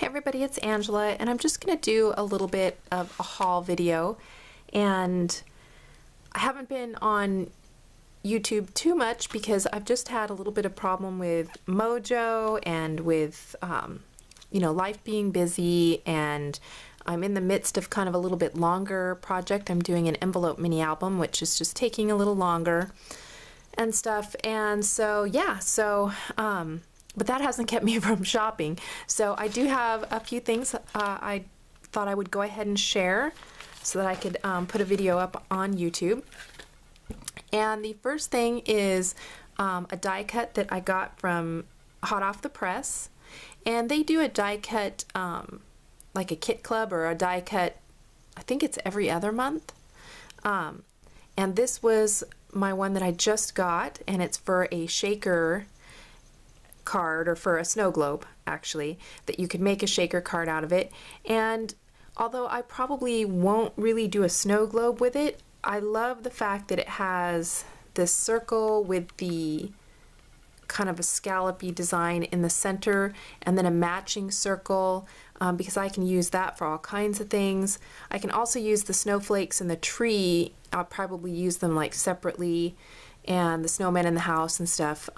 Hey everybody, it's Angela, and I'm just going to do a little bit of a haul video. And I haven't been on YouTube too much because I've just had a little bit of problem with Mojo and with, life being busy, and I'm in the midst of kind of a little bit longer project. I'm doing an envelope mini album, which is just taking a little longer and stuff. And so, but that hasn't kept me from shopping. So I do have a few things I thought I would go ahead and share so that I could put a video up on YouTube. And the first thing is a die cut that I got from Hot Off the Press. And they do a die cut like a kit club or a die cut, I think it's every other month. And this was my one that I just got, and it's for a shaker card, or for a snow globe actually, that you could make a shaker card out of it. And although I probably won't really do a snow globe with it, I love the fact that it has this circle with the kind of a scallopy design in the center and then a matching circle, because I can use that for all kinds of things. I can also use the snowflakes and the tree. I'll probably use them like separately, and the snowman in the house and stuff.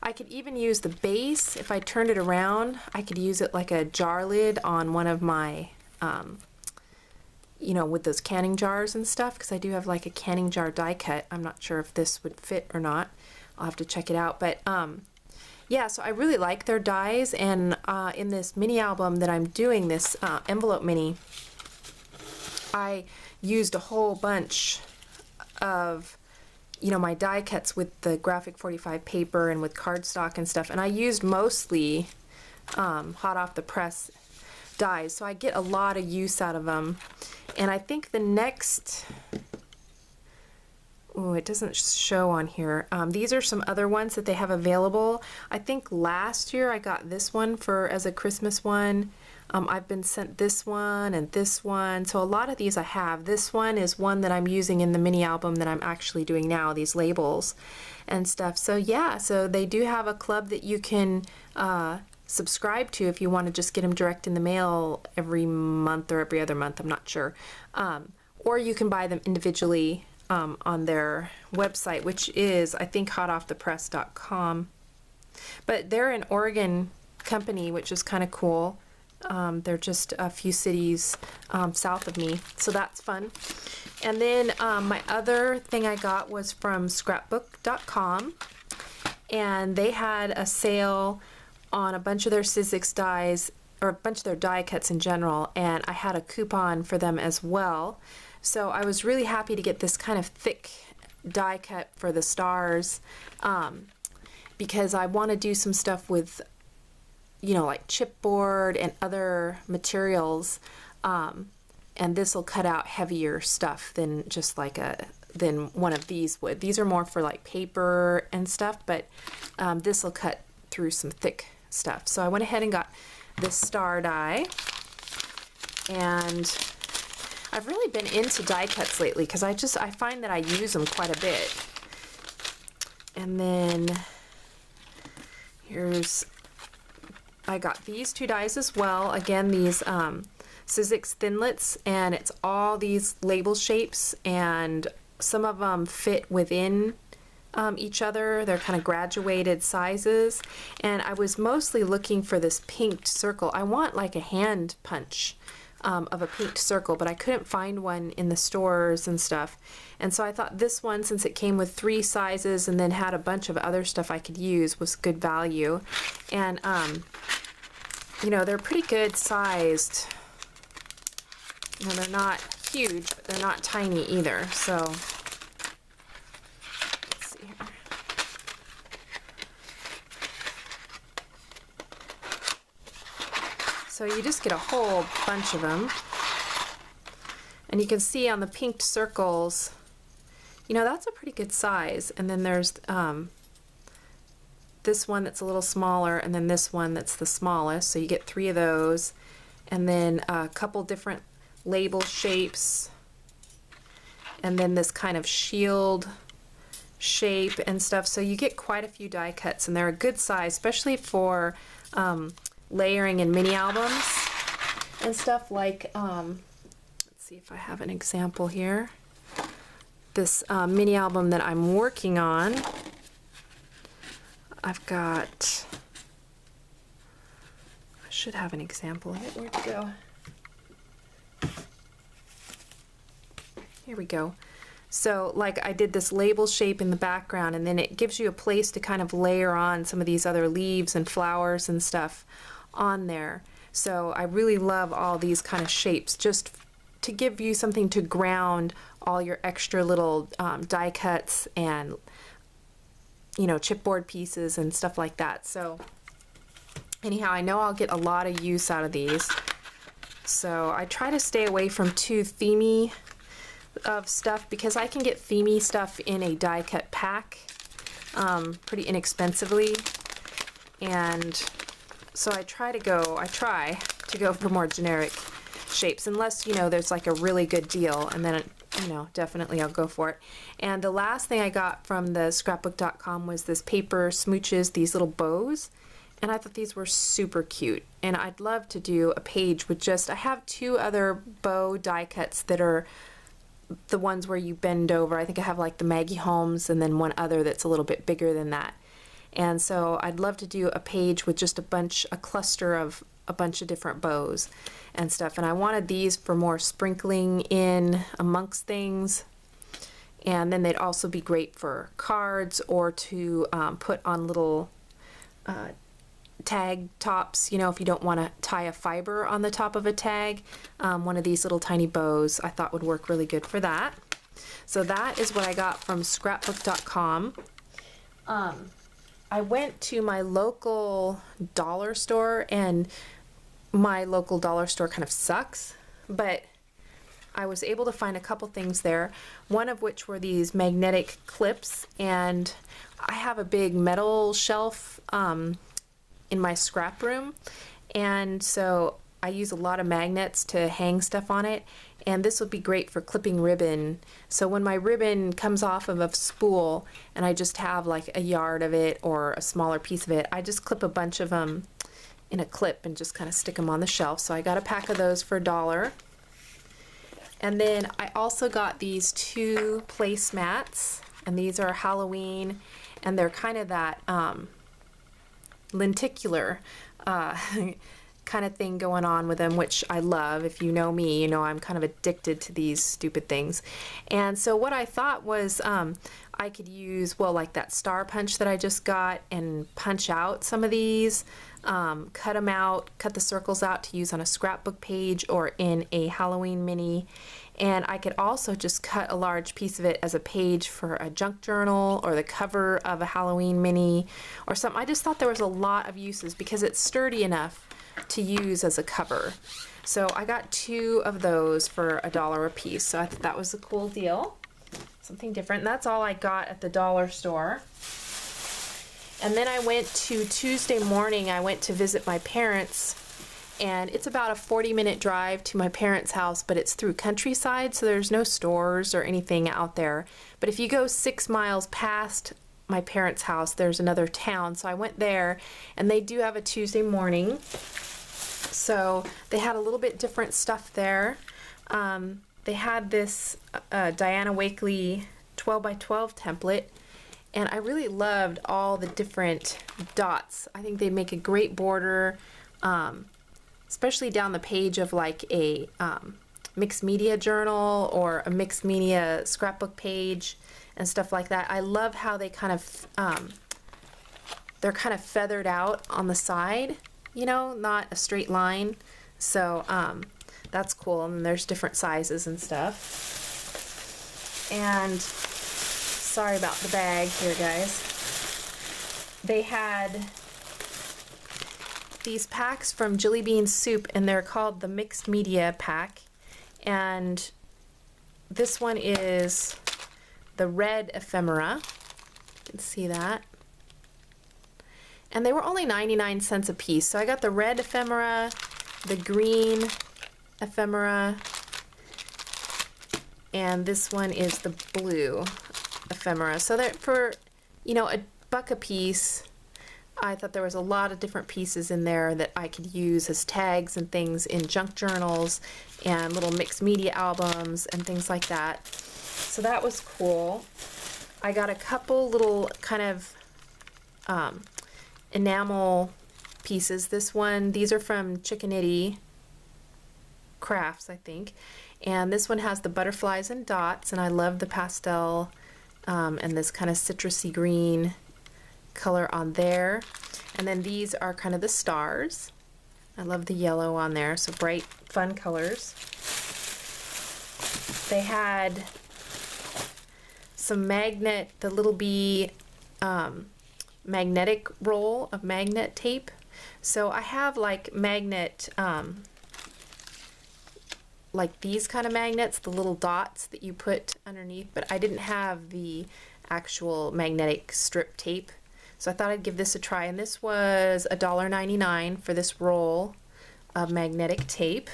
I could even use the base. If I turned it around, I could use it like a jar lid on one of my, with those canning jars and stuff, because I do have like a canning jar die cut. I'm not sure if this would fit or not. I'll have to check it out. But yeah, so I really like their dies, and in this mini album that I'm doing, this envelope mini, I used a whole bunch of my die cuts with the graphic 45 paper and with cardstock and stuff, and I used mostly hot off the press dies, so I get a lot of use out of them. And I think the next, it doesn't show on here, these are some other ones that they have available. I think last year I got this one as a Christmas one. I've been sent this one and this one, so a lot of these I have. This one is one that I'm using in the mini album that I'm actually doing now, these labels and stuff. So yeah, so they do have a club that you can subscribe to if you want to just get them direct in the mail every month or every other month, I'm not sure. Or you can buy them individually on their website, which is, I think, hotoffthepress.com. But they're an Oregon company, which is kind of cool. They're just a few cities south of me, so that's fun. And then my other thing I got was from scrapbook.com, and they had a sale on a bunch of their Sizzix dies, or a bunch of their die cuts in general, and I had a coupon for them as well. So I was really happy to get this kind of thick die cut for the stars, because I want to do some stuff with like chipboard and other materials, and this will cut out heavier stuff than just like than one of these would. These are more for like paper and stuff, but this will cut through some thick stuff. So I went ahead and got this star die, and I've really been into die cuts lately because I find that I use them quite a bit. And then I got these two dies as well. Again, these Sizzix Thinlits, and it's all these label shapes, and some of them fit within each other. They're kind of graduated sizes, and I was mostly looking for this pinked circle. I want like a hand punch of a pinked circle, but I couldn't find one in the stores and stuff. And so I thought this one, since it came with 3 sizes and then had a bunch of other stuff I could use, was good value. And they're pretty good sized. They're not huge, but they're not tiny either. So let's see here. So you just get a whole bunch of them, and you can see on the pinked circles, that's a pretty good size. And then there's this one that's a little smaller, and then this one that's the smallest, so you get 3 of those, and then a couple different label shapes, and then this kind of shield shape and stuff. So you get quite a few die cuts, and they're a good size, especially for layering in mini albums and stuff like, let's see if I have an example here. This mini album that I'm working on, I've got, I should have an example of it. Where'd it go? Here we go. So like I did this label shape in the background, and then it gives you a place to kind of layer on some of these other leaves and flowers and stuff on there. So I really love all these kind of shapes, just to give you something to ground all your extra little die cuts and, you know, chipboard pieces and stuff like that. So anyhow, I know I'll get a lot of use out of these. So I try to stay away from too themey of stuff, because I can get themey stuff in a die cut pack pretty inexpensively, and so I try to go for more generic shapes, unless, you know, there's like a really good deal, and then, you know, definitely I'll go for it. And the last thing I got from the scrapbook.com was this paper smooches, these little bows, and I thought these were super cute, and I'd love to do a page with just, I have 2 other bow die cuts that are the ones where you bend over. I think I have like the Maggie Holmes and then one other that's a little bit bigger than that. And so I'd love to do a page with just a cluster of a bunch of different bows and stuff. And I wanted these for more sprinkling in amongst things. And then they'd also be great for cards, or to put on little tag tops, you know, if you don't want to tie a fiber on the top of a tag. One of these little tiny bows I thought would work really good for that. So that is what I got from scrapbook.com. I went to my local dollar store, and my local dollar store kind of sucks, but I was able to find a couple things there, one of which were these magnetic clips, and I have a big metal shelf in my scrap room, and so I use a lot of magnets to hang stuff on it, and this would be great for clipping ribbon. So when my ribbon comes off of a spool and I just have like a yard of it or a smaller piece of it, I just clip a bunch of them in a clip and just kind of stick them on the shelf. So I got a pack of those for $1. And then I also got these 2 placemats, and these are Halloween, and they're kind of that lenticular kind of thing going on with them, which I love. If you know me, you know I'm kind of addicted to these stupid things. And so what I thought was I could use, well, like that star punch that I just got, and punch out some of these, cut them out, cut the circles out to use on a scrapbook page or in a Halloween mini. And I could also just cut a large piece of it as a page for a junk journal or the cover of a Halloween mini or something. I just thought there was a lot of uses because it's sturdy enough to use as a cover. So I got 2 of those for $1 a piece. So I thought that was a cool deal. Something different. That's all I got at the dollar store. And then I went to Tuesday morning, I went to visit my parents, and it's about a 40-minute drive to my parents' house, but it's through countryside, so there's no stores or anything out there. But if you go 6 miles past my parents' house, there's another town. So I went there, and they do have a Tuesday morning. So they had a little bit different stuff there. They had this Diana Wakely 12 by 12 template, and I really loved all the different dots. I think they make a great border, especially down the page of like a mixed media journal or a mixed media scrapbook page and stuff like that. I love how they kind of, they're kind of feathered out on the side, you know, not a straight line. So that's cool. And there's different sizes and stuff. And sorry about the bag here, guys. They had these packs from Jilly Bean Soup, and they're called the Mixed Media Pack. And this one is the red ephemera. You can see that. And they were only 99 cents a piece. So I got the red ephemera, the green ephemera, and this one is the blue ephemera. So that for, you know, $1 a piece, I thought there was a lot of different pieces in there that I could use as tags and things in junk journals and little mixed media albums and things like that. So that was cool. I got a couple little kind of enamel pieces. These are from Chickanitty Crafts, I think. And this one has the butterflies and dots, and I love the pastel and this kind of citrusy green color on there. And then these are kind of the stars. I love the yellow on there, so bright, fun colors. They had some magnet, the Little Bee magnetic roll of magnet tape. So I have like magnet, like these kind of magnets, the little dots that you put underneath, but I didn't have the actual magnetic strip tape. So I thought I'd give this a try, and this was $1.99 for this roll of magnetic tape.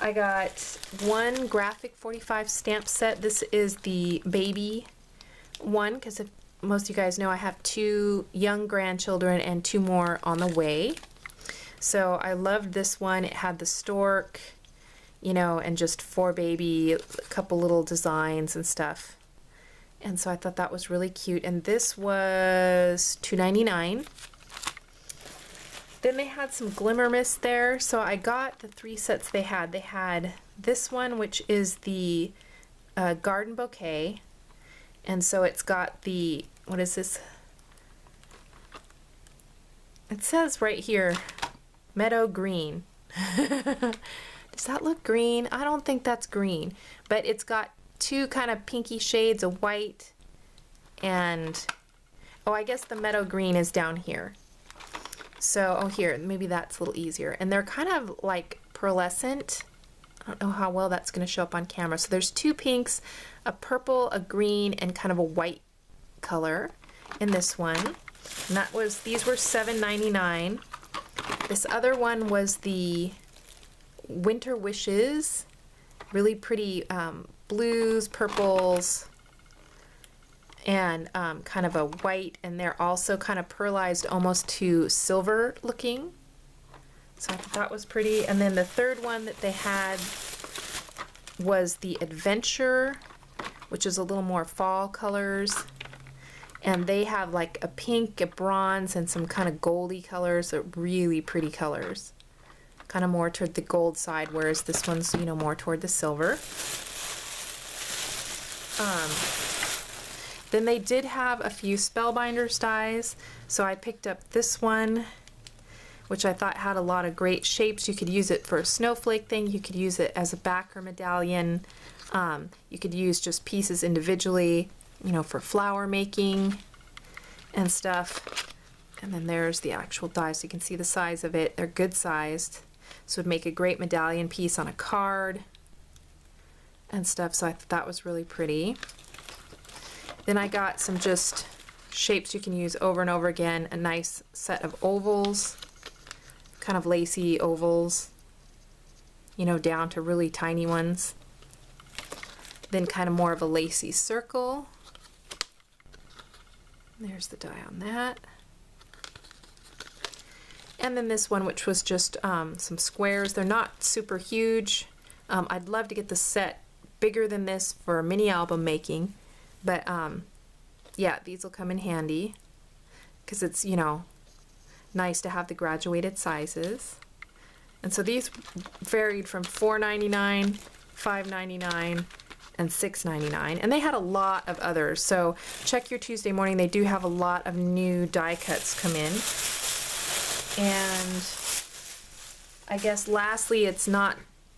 I got one graphic 45 stamp set. This is the baby one, because if most of you guys know, I have 2 young grandchildren and 2 more on the way. So I loved this one. It had the stork, you know, and just 4 baby, a couple little designs and stuff. And so I thought that was really cute. And this was $2.99. Then they had some Glimmer Mist there. So I got the 3 sets they had. They had this one, which is the Garden Bouquet. And so it's got the, what is this? It says right here, Meadow Green. Does that look green? I don't think that's green. But it's got 2 kind of pinky shades of white and, oh, I guess the meadow green is down here. So, oh, here, maybe that's a little easier. And they're kind of like pearlescent. I don't know how well that's going to show up on camera. So there's 2 pinks, a purple, a green, and kind of a white color in this one. And that was, these were $7.99. This other one was the Winter Wishes. Really pretty blues, purples, and kind of a white, and they're also kind of pearlized almost to silver looking. So I thought that was pretty. And then the third one that they had was the Adventure, which is a little more fall colors. And they have like a pink, a bronze, and some kind of goldy colors. They're really pretty colors. Kind of more toward the gold side, whereas this one's, you know, more toward the silver. Then they did have a few Spellbinders dies, so I picked up this one, which I thought had a lot of great shapes. You could use it for a snowflake thing, you could use it as a backer medallion, you could use just pieces individually, you know, for flower making and stuff. And then there's the actual dies, so you can see the size of it. They're good sized, so it would make a great medallion piece on a card and stuff, so I thought that was really pretty. Then I got some just shapes you can use over and over again, a nice set of ovals, kind of lacy ovals, you know, down to really tiny ones. Then kind of more of a lacy circle. There's the die on that. And then this one, which was just some squares. They're not super huge. I'd love to get the set bigger than this for mini album making. But yeah, these will come in handy because it's, you know, nice to have the graduated sizes. And so these varied from $4.99, $5.99, and $6.99. And they had a lot of others. So check your Tuesday morning. They do have a lot of new die cuts come in. And I guess lastly, it's not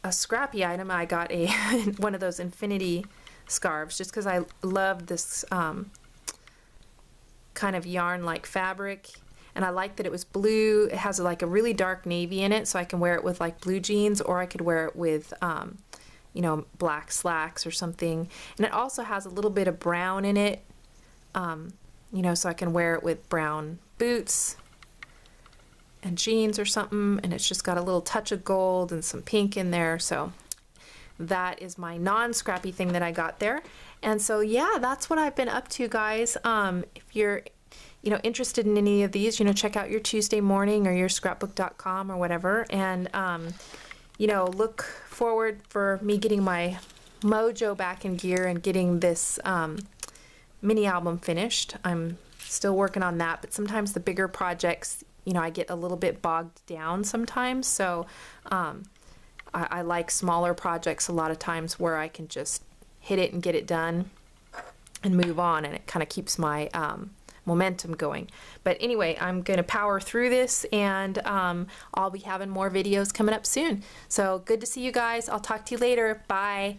a scrappy item. I got a one of those infinity scarves just because I love this kind of yarn-like fabric, and I like that it was blue. It has like a really dark navy in it, so I can wear it with like blue jeans, or I could wear it with you know, black slacks or something. And it also has a little bit of brown in it, you know, so I can wear it with brown boots and jeans or something. And it's just got a little touch of gold and some pink in there. So that is my non-scrappy thing that I got there. And so yeah, that's what I've been up to, guys. If you're you know, interested in any of these, you know, check out your Tuesday Morning or your scrapbook.com or whatever. And, you know, look forward for me getting my mojo back in gear and getting this mini album finished. I'm still working on that, but sometimes the bigger projects, you know, I get a little bit bogged down sometimes. So I like smaller projects a lot of times where I can just hit it and get it done and move on, and it kind of keeps my momentum going. But anyway, I'm going to power through this, and I'll be having more videos coming up soon. So good to see you guys. I'll talk to you later. Bye.